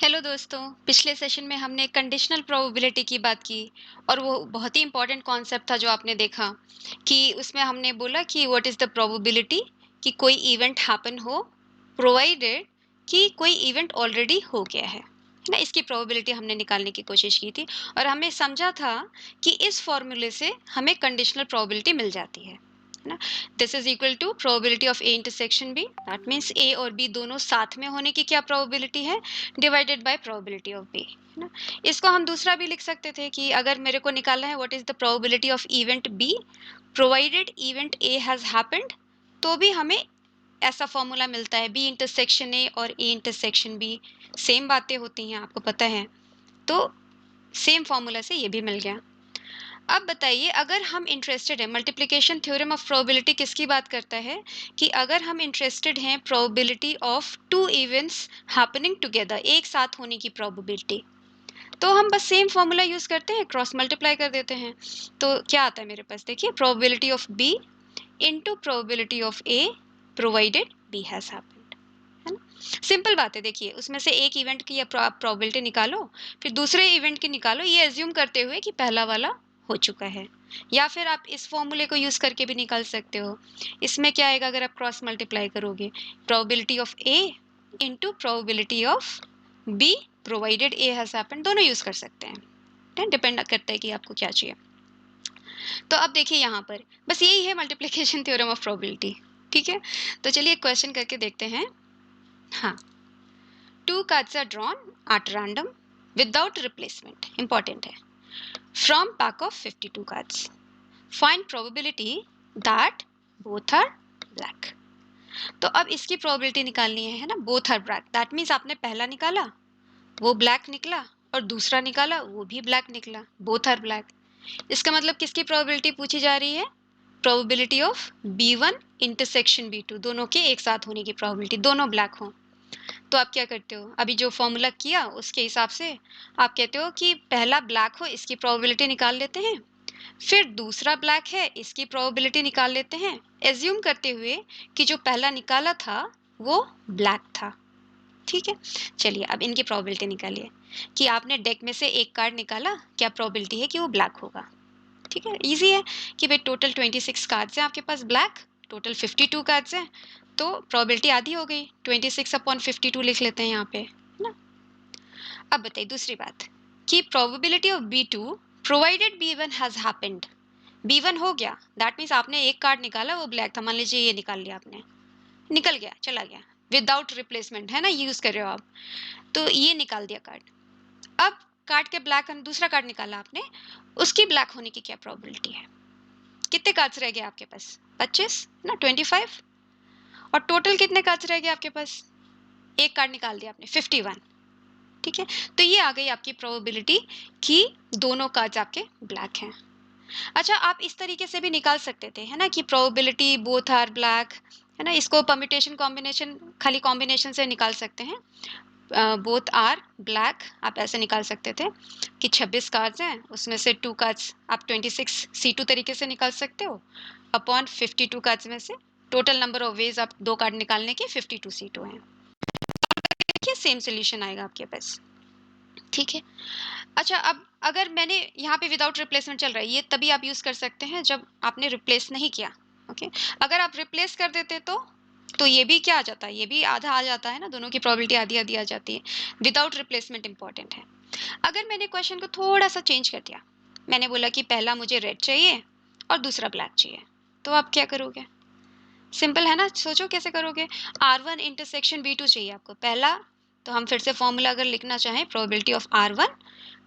Hello दोस्तों। पिछले session में हमने कंडीशनल प्रोबेबिलिटी की बात की और वो बहुत ही इंपॉर्टेंट कॉन्सेप्ट था जो आपने देखा कि उसमें हमने बोला कि व्हाट इज़ द प्रोबेबिलिटी कि कोई इवेंट हैपन हो प्रोवाइडेड कि कोई इवेंट ऑलरेडी हो गया है ना। इसकी प्रोबेबिलिटी हमने निकालने की कोशिश की थी और हमने समझा था कि इस फॉर्मूले से हमें कंडीशनल प्रोबेबिलिटी मिल जाती है ना। This is equal to probability of A intersection B, that means A और बी दोनों साथ में होने की क्या प्रोबेबिलिटी है, divided by probability of B, है ना। इसको हम दूसरा भी लिख सकते थे कि अगर मेरे को निकालना है what is the probability of event be provided event A has happened, तो भी हमें ऐसा फॉर्मूला मिलता है बी इंटरसेक्शन ए और ए इंटरसेक्शन बी सेम बातें होती हैं, आपको पता है। तो सेम फॉर्मूला से ये भी मिल गया। अब बताइए, अगर हम इंटरेस्टेड है, मल्टीप्लिकेशन थ्योरम ऑफ प्रोबेबिलिटी किसकी बात करता है कि अगर हम इंटरेस्टेड हैं probability of two events happening together, एक साथ होने की प्रोबेबिलिटी, तो हम बस सेम फॉर्मूला यूज करते हैं, क्रॉस मल्टीप्लाई कर देते हैं। तो क्या आता है मेरे पास, देखिए, probability of B into probability of A provided B has happened, है ना। सिंपल बात है। देखिए, उसमें से एक इवेंट की प्रोबेबिलिटी निकालो, फिर दूसरे इवेंट की निकालो, ये एज्यूम करते हुए कि पहला वाला हो चुका है। या फिर आप इस फॉर्मूले को यूज करके भी निकाल सकते हो। इसमें क्या आएगा अगर आप क्रॉस मल्टीप्लाई करोगे, probability of A into probability of be provided A has happened, दोनों यूज कर सकते हैं, डिपेंड करता है कि आपको क्या चाहिए। तो अब देखिए यहाँ पर बस यही है मल्टीप्लिकेशन थ्योरम ऑफ प्रोबेबिलिटी। ठीक है, तो चलिए क्वेश्चन करके देखते हैं। हाँ, two cards are drawn at random without replacement, important है, from pack of 52 cards, find probability that both are black। तो अब इसकी प्रोबेबिलिटी निकालनी है ना, both are black, that means आपने पहला निकाला वो ब्लैक निकला और दूसरा निकाला वो भी ब्लैक निकला, बोथ आर ब्लैक। इसका मतलब किसकी प्रोबेबिलिटी पूछी जा रही है, probability of B1 intersection B2, दोनों के एक साथ होने की प्रोबेबिलिटी, दोनों ब्लैक हों। तो आप क्या करते हो, अभी जो फॉर्मूला किया उसके हिसाब से आप कहते हो कि पहला ब्लैक हो इसकी प्रोबेबिलिटी निकाल लेते हैं, फिर दूसरा ब्लैक है इसकी प्रोबेबिलिटी निकाल लेते हैं, एज्यूम करते हुए कि जो पहला निकाला था वो ब्लैक था। ठीक है, चलिए अब इनकी प्रोबेबिलिटी निकालिए कि आपने डेक में से एक कार्ड निकाला, क्या प्रोबेबिलिटी है कि वो ब्लैक होगा। ठीक है, इजी है कि भाई टोटल 26 कार्ड्स हैं आपके पास ब्लैक, टोटल 52 कार्ड्स हैं, तो प्रोबेबिलिटी आधी हो गई, 26/52 लिख लेते हैं यहाँ पे, है ना। अब बताइए दूसरी बात कि probability of B2 provided B1 has happened, B1 हो गया, दैट मीन्स आपने एक कार्ड निकाला वो ब्लैक था, मान लीजिए ये निकाल लिया आपने, निकल गया चला गया विदाउट रिप्लेसमेंट, है ना, यूज कर रहे हो आप, तो ये निकाल दिया कार्ड। अब कार्ड के ब्लैक, दूसरा कार्ड निकाला आपने, उसकी ब्लैक होने की क्या प्रोबेबिलिटी है, कितने कार्ड्स रह गए आपके पास, 25 ना, 25, और टोटल कितने कार्ड्स रह गए आपके पास, एक कार्ड निकाल दिया आपने, 51। ठीक है, तो ये आ गई आपकी प्रोबेबिलिटी कि दोनों कार्ड्स आपके ब्लैक हैं। अच्छा, आप इस तरीके से भी निकाल सकते थे, है ना, कि प्रोबेबिलिटी बोथ आर ब्लैक, है ना, इसको परम्यूटेशन कॉम्बिनेशन, खाली कॉम्बिनेशन से निकाल सकते हैं, बोथ आर ब्लैक आप ऐसे निकाल सकते थे कि 26 कार्ड्स हैं उसमें से 2 कार्ड्स आप 26 C2 तरीके से निकाल सकते हो अपॉन 52 कार्ड्स में से टोटल नंबर ऑफ वेज आप दो कार्ड निकालने के 52 C2 हैं। देखिए सेम सोल्यूशन आएगा आपके पास। ठीक है, अच्छा, अब अगर मैंने यहाँ पे विदाउट रिप्लेसमेंट चल रहा है, ये तभी आप यूज कर सकते हैं जब आपने रिप्लेस नहीं किया। ओके, अगर आप रिप्लेस कर देते तो ये भी क्या आ जाता है, ये भी आधा आ जाता है ना, दोनों की प्रोबेबिलिटी आधी आधी आ जाती है। विदाउट रिप्लेसमेंट इंपॉर्टेंट है। अगर मैंने क्वेश्चन को थोड़ा सा चेंज कर दिया, मैंने बोला कि पहला मुझे रेड चाहिए और दूसरा ब्लैक चाहिए, तो आप क्या करोगे, सिंपल है ना, सोचो कैसे करोगे। R1 इंटरसेक्शन B2 चाहिए आपको पहला, तो हम फिर से फॉर्मूला अगर लिखना चाहें, probability of R1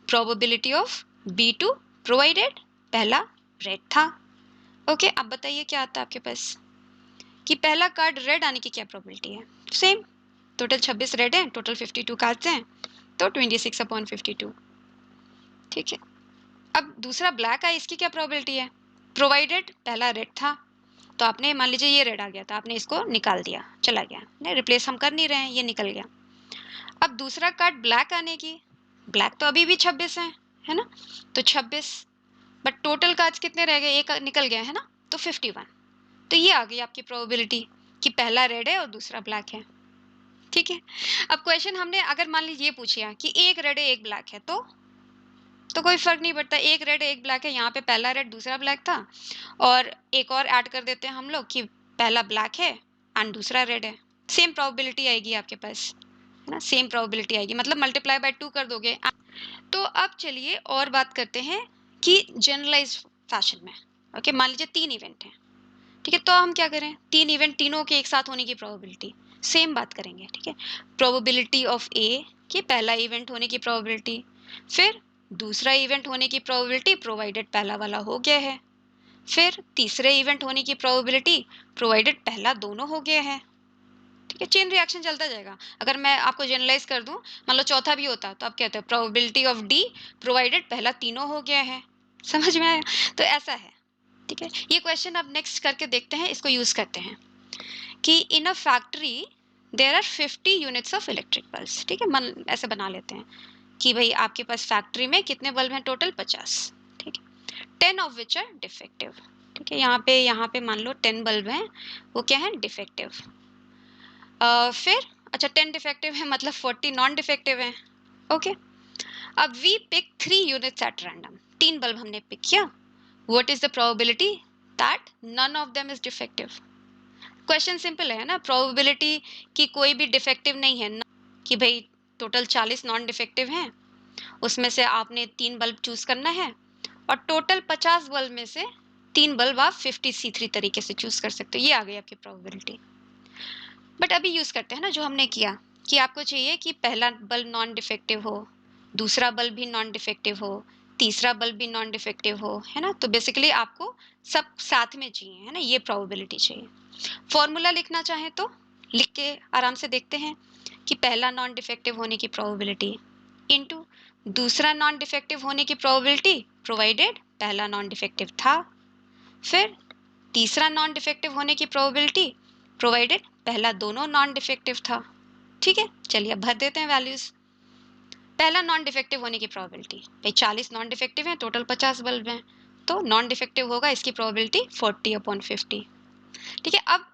probability of B2 provided पहला रेड था। ओके, अब बताइए क्या आता है आपके पास कि पहला कार्ड रेड आने की क्या प्रोबेबिलिटी है, सेम, टोटल 26 रेड हैं, टोटल 52 कार्ड्स हैं, तो 26/52। ठीक है, अब दूसरा ब्लैक है, इसकी क्या प्रोबेबिलिटी है, प्रोवाइडेड पहला रेड था, तो आपने मान लीजिए ये रेड आ गया था, आपने इसको निकाल दिया, चला गया, नहीं रिप्लेस हम कर नहीं रहे हैं, ये निकल गया। अब दूसरा कार्ड ब्लैक आने की, ब्लैक तो अभी भी 26 है ना, तो 26, बट टोटल कार्ड्स कितने रह गए, एक निकल गया है ना, तो 51। तो ये आ गई आपकी प्रोबेबिलिटी कि पहला रेड है और दूसरा ब्लैक है। ठीक है? अब क्वेश्चन हमने अगर मान लीजिए ये पूछा कि एक रेड है, एक ब्लैक है, तो कोई फ़र्क नहीं पड़ता, एक रेड है, एक ब्लैक है, यहाँ पे पहला रेड, दूसरा ब्लैक था और एक और ऐड कर देते हैं हम लोग कि पहला ब्लैक है एंड दूसरा रेड है। सेम प्रोबेबिलिटी आएगी आपके पास, है ना? सेम प्रोबेबिलिटी आएगी, मतलब मल्टीप्लाई बाय 2 कर दोगे। तो अब चलिए और बात करते हैं कि जनरलाइज़्ड फैशन में, ओके? मान लीजिए 3 इवेंट हैं, ठीक है? तो हम क्या करें? 3 इवेंट तीनों के एक साथ होने की प्रोबेबिलिटी, सेम बात करेंगे, ठीक है? प्रोबेबिलिटी ऑफ ए कि पहला इवेंट होने की प्रोबेबिलिटी, फिर दूसरा इवेंट होने की प्रोबेबिलिटी प्रोवाइडेड पहला वाला हो गया है, फिर तीसरे इवेंट होने की प्रोबेबिलिटी प्रोवाइडेड पहला दोनों हो गया है, ठीक है? चेन रिएक्शन चलता जाएगा। अगर मैं आपको जनरलाइज कर दूं, मान लो चौथा भी होता तो आप कहते हो प्रोबेबिलिटी ऑफ डी प्रोवाइडेड पहला तीनों हो गया है। समझ में आया? तो ऐसा है, ठीक है? ये क्वेश्चन अब नेक्स्ट करके देखते हैं, इसको यूज करते हैं कि in a factory there are 50 units of electric bulbs, ठीक है? मन ऐसे बना लेते हैं कि भाई आपके पास फैक्ट्री में कितने बल्ब हैं टोटल? 50, ठीक है? 10 ऑफ विच आर डिफेक्टिव, ठीक है? यहाँ पे मान लो 10 बल्ब हैं, वो क्या है? डिफेक्टिव। फिर अच्छा 10 डिफेक्टिव है मतलब 40 नॉन डिफेक्टिव है, ओके? अब we pick 3 units at random, 3 bulb हमने पिक किया। What is the probability that none of them is defective? Question simple है ना, प्रोबेबिलिटी कि कोई भी डिफेक्टिव नहीं है ना, कि भाई टोटल 40 नॉन डिफेक्टिव हैं, उसमें से आपने 3 बल्ब चूज करना है और टोटल 50 बल्ब में से 3 बल्ब आप 50C3 तरीके से चूज कर सकते हो। ये आ गई आपकी प्रोबेबिलिटी। बट अभी यूज करते हैं ना जो हमने किया कि आपको चाहिए कि पहला बल्ब नॉन डिफेक्टिव हो, दूसरा बल्ब भी नॉन डिफेक्टिव हो, तीसरा बल्ब भी नॉन डिफेक्टिव हो, है ना? तो बेसिकली आपको सब साथ में चाहिए, है ना? ये प्रोबेबिलिटी चाहिए। फॉर्मूला लिखना चाहें तो लिख के आराम से देखते हैं कि पहला नॉन डिफेक्टिव होने की प्रोबेबिलिटी इनटू दूसरा नॉन डिफेक्टिव होने की प्रोबेबिलिटी प्रोवाइडेड पहला नॉन डिफेक्टिव था, फिर तीसरा नॉन डिफेक्टिव होने की प्रोबेबिलिटी प्रोवाइडेड पहला दोनों नॉन डिफेक्टिव था, ठीक है? चलिए अब भर देते हैं वैल्यूज। पहला नॉन डिफेक्टिव होने की प्रोबेबिलिटी, भाई 40 नॉन डिफेक्टिव हैं, टोटल 50 बल्ब हैं, तो नॉन डिफेक्टिव होगा इसकी प्रोबेबिलिटी 40/50, ठीक है? अब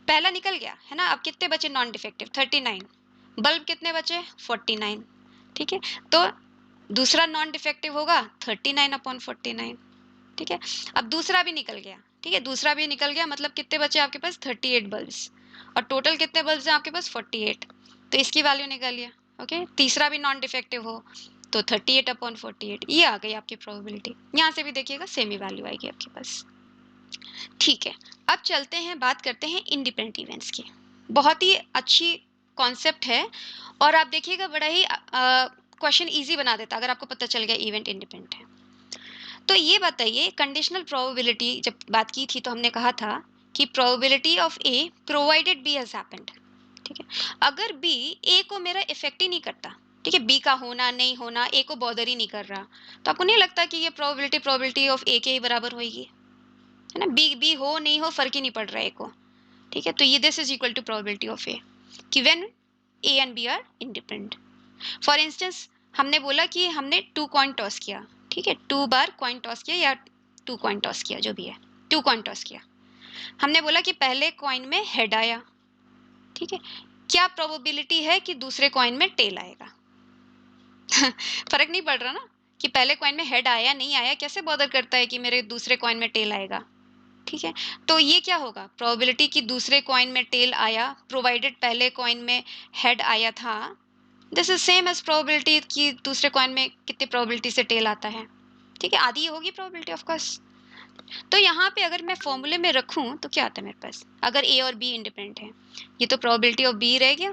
पहला निकल गया है ना, अब कितने बचे नॉन डिफेक्टिव? 39। बल्ब कितने बचे? 49, ठीक है? तो दूसरा नॉन डिफेक्टिव होगा 39/49, ठीक है? अब दूसरा भी निकल गया, ठीक है? दूसरा भी निकल गया मतलब कितने बचे आपके पास? 38 बल्ब्स, और टोटल कितने बल्ब्स हैं आपके पास? 48, तो इसकी वैल्यू निकालिए, ओके? तीसरा भी नॉन डिफेक्टिव हो तो 38/48, ये आ गई आपकी प्रोबेबिलिटी। यहाँ से भी देखिएगा सेम ही वैल्यू आएगी आपके पास, ठीक है? अब चलते हैं, बात करते हैं इंडिपेंडेंट इवेंट्स की। बहुत ही अच्छी कॉन्सेप्ट है और आप देखिएगा बड़ा ही क्वेश्चन इजी बना देता अगर आपको पता चल गया इवेंट इंडिपेंडेंट है। तो ये बताइए, कंडीशनल प्रोबेबिलिटी जब बात की थी तो हमने कहा था कि probability of A provided B has happened, ठीक है? अगर बी ए को मेरा इफेक्ट ही नहीं करता, ठीक है? बी का होना नहीं होना ए को बॉदर ही नहीं कर रहा, तो आपको नहीं लगता कि ये प्रोबेबिलिटी ऑफ ए के ही बराबर होगी, है ना? बी बी हो नहीं हो फर्क ही नहीं पड़ रहा है ए को, ठीक है? तो ये this is equal to probability of A कि when A and B are independent. For instance हमने बोला कि हमने 2 कॉइन टॉस किया, ठीक है? 2 बार कॉइन टॉस किया या 2 कॉइन टॉस किया, जो भी है, 2 कॉइन टॉस किया। हमने बोला कि पहले कॉइन में हेड आया, ठीक है? क्या प्रोबेबिलिटी है कि दूसरे कॉइन में टेल आएगा? फर्क नहीं पड़ रहा ना कि पहले कॉइन में हेड आया नहीं आया, कैसे बॉदर करता है कि मेरे दूसरे कॉइन में टेल आएगा, ठीक है? तो ये क्या होगा? प्रोबेबिलिटी कि दूसरे कॉइन में टेल आया प्रोवाइडेड पहले कॉइन में हेड आया था, this is same as probability कि दूसरे कॉइन में कितनी प्रोबेबिलिटी से टेल आता है, ठीक है? आधी होगी प्रोबेबिलिटी ऑफ कोर्स। तो यहाँ पे अगर मैं फॉर्मूले में रखूं तो क्या आता है मेरे पास? अगर ए और बी इंडिपेंडेंट है, ये तो प्रोबेबिलिटी ऑफ बी रह गया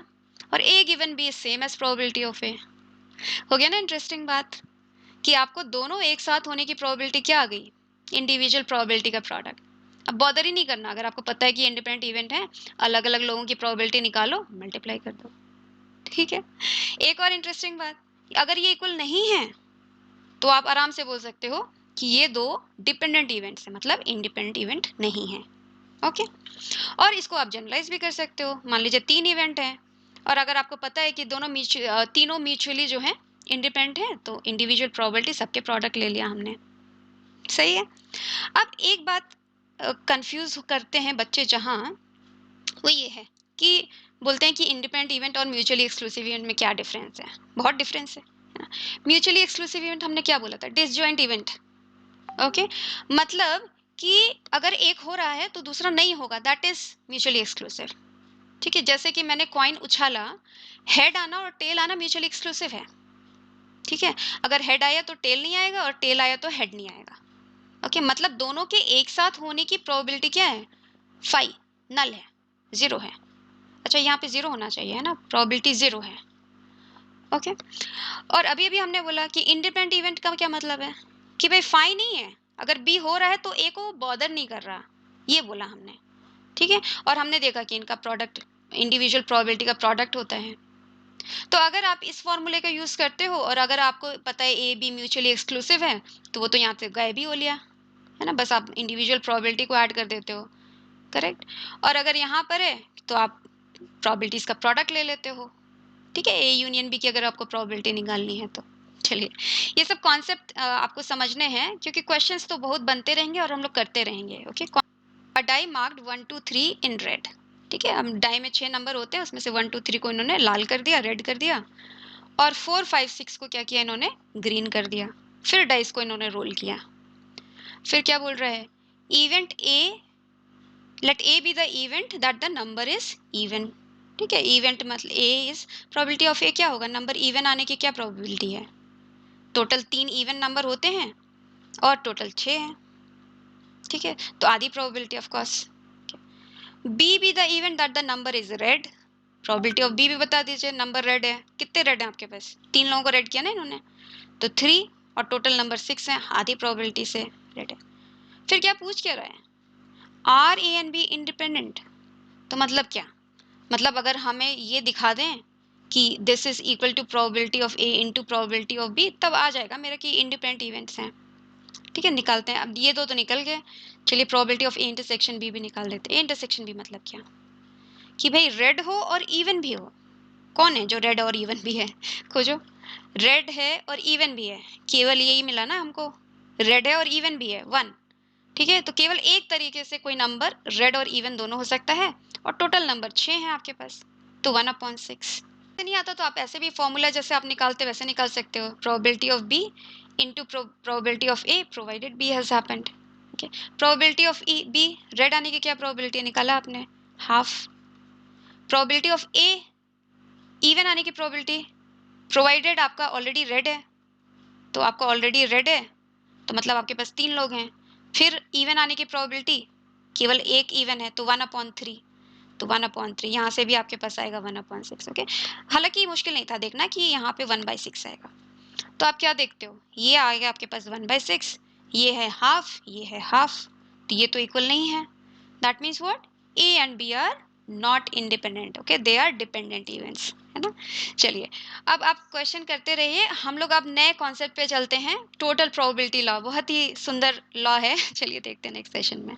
और A given B is same as probability of A. हो गया ना इंटरेस्टिंग बात कि आपको दोनों एक साथ होने की प्रोबेबिलिटी क्या आ गई? इंडिविजुअल प्रोबेबिलिटी का प्रोडक्ट। अब बॉदर ही नहीं करना, अगर आपको पता है कि इंडिपेंडेंट इवेंट है, अलग अलग लोगों की प्रोबेबिलिटी निकालो, मल्टीप्लाई कर दो, ठीक है? एक और इंटरेस्टिंग बात, अगर ये इक्वल नहीं है तो आप आराम से बोल सकते हो कि ये दो डिपेंडेंट इवेंट्स हैं, मतलब इंडिपेंडेंट इवेंट नहीं है, ओके? और इसको आप जनरलाइज भी कर सकते हो। मान लीजिए 3 इवेंट हैं और अगर आपको पता है कि तीनों म्यूचुअली जो है इंडिपेंडेंट है, तो इंडिविजुअल प्रोबेबिलिटी सबके प्रोडक्ट ले लिया हमने, सही है? अब एक बात कंफ्यूज करते हैं बच्चे जहाँ, वो ये है कि बोलते हैं कि इंडिपेंडेंट इवेंट और म्यूचुअली एक्सक्लूसिव इवेंट में क्या डिफरेंस है? बहुत डिफरेंस है ना? म्यूचुअली एक्सक्लूसिव इवेंट हमने क्या बोला था? Disjoint event. ओके, मतलब कि अगर एक हो रहा है तो दूसरा नहीं होगा, दैट इज म्यूचुअली एक्सक्लूसिव। ठीक है, जैसे कि मैंने कॉइन उछाला, हेड आना और टेल आना म्यूचुअली एक्सक्लूसिव है। ठीक है, अगर हेड आया तो टेल नहीं आएगा और टेल आया तो हेड नहीं आएगा। ओके, मतलब दोनों के एक साथ होने की प्रोबेबिलिटी क्या है? फाइव, नल है, जीरो है। अच्छा, यहाँ पे जीरो होना चाहिए है ना, प्रोबेबिलिटी जीरो है। ओके, और अभी अभी हमने बोला कि इंडिपेंडेंट इवेंट का क्या मतलब है कि भाई फाई नहीं है, अगर बी हो रहा है तो ए को बॉदर नहीं कर रहा, ये बोला हमने। ठीक है, और हमने देखा कि इनका प्रोडक्ट इंडिविजुअल प्रोबेबिलिटी का प्रोडक्ट होता है। तो अगर आप इस फॉर्मूले का यूज करते हो और अगर आपको पता है ए बी म्यूचुअली एक्सक्लूसिव है, तो वो तो यहाँ से गायब ही हो लिया है ना, बस आप इंडिविजुअल प्रोबेबिलिटी को ऐड कर देते हो। करेक्ट, और अगर यहाँ पर है तो आप प्रोबेबिलिटीज का प्रोडक्ट ले लेते हो। ठीक है, ए यूनियन बी की अगर आपको प्रोबेबिलिटी निकालनी है तो। चलिए, ये सब कॉन्सेप्ट आपको समझने हैं क्योंकि क्वेश्चंस तो बहुत बनते रहेंगे और हम लोग करते रहेंगे। Okay, a die marked 1 2 3 in red. ठीक है, हम डाई में 6 नंबर होते हैं, उसमें से 1 2 3 को इन्होंने लाल कर दिया, रेड कर दिया, और 4 5 6 को क्या किया इन्होंने? ग्रीन कर दिया। फिर डाइस को इन्होंने रोल किया। फिर क्या बोल रहा है? Event A, let A be the event that the number is even. ठीक है, इवेंट मतलब A is probability of A, क्या होगा? नंबर इवन आने की क्या प्रोबेबिलिटी है? टोटल 3 इवन नंबर होते हैं और टोटल 6 हैं। ठीक है, तो आधी probability of course. B be the event that the number is red, probability of B भी बता दीजिए, नंबर रेड है। कितने रेड हैं आपके पास? 3 लोगों को रेड किया ना इन्होंने, तो 3, और टोटल नंबर 6 है, आधी प्रोबेबिलिटी से रेड है। फिर क्या पूछ क्या रहा है? Are A and B independent, तो मतलब क्या? मतलब अगर हमें ये दिखा दें कि this is equal to probability of A into probability of B, तब आ जाएगा मेरा कि इंडिपेंडेंट इवेंट्स हैं। ठीक है, निकालते हैं। अब ये दो तो निकल गए, चलिए probability of A intersection B भी निकाल देते हैं। ए इंटरसेक्शन बी मतलब क्या? कि भाई रेड हो और इवन भी हो। कौन है जो रेड और इवन भी है? खोजो। रेड है और इवन भी है, केवल यही मिला ना हमको, रेड है और इवन भी है, 1। ठीक है, तो केवल एक तरीके से कोई नंबर रेड और इवन दोनों हो सकता है, और टोटल नंबर 6 है आपके पास, तो 1/6। नहीं आता तो आप ऐसे भी फॉर्मूला जैसे आप निकालते वैसे निकाल सकते हो, probability of B into probability of A provided B has happened. Okay, probability of E B, red आने की क्या प्रोबेबिलिटी निकाला आपने? Half. Probability of A, even आने की प्रोबेबिलिटी, प्रोवाइडेड आपका ऑलरेडी रेड है, तो आपका ऑलरेडी रेड है तो मतलब आपके पास 3 लोग हैं। फिर इवन आने की प्रोबेबिलिटी, केवल एक इवन है तो 1/3, तो 1/3 यहाँ से भी आपके पास आएगा 1/6। ओके, हालांकि मुश्किल नहीं था देखना कि यहाँ पे 1/6 आएगा। तो आप क्या देखते हो, ये आएगा आपके पास 1/6, ये है हाफ, ये है हाफ, तो ये तो इक्वल नहीं है। That means what? A and B are not independent. Okay, they are dependent events, है ना। चलिए, अब आप क्वेश्चन करते रहिए, हम लोग अब नए कॉन्सेप्ट पे चलते हैं। टोटल प्रोबेबिलिटी लॉ बहुत ही सुंदर लॉ है। चलिए देखते हैं नेक्स्ट सेशन में।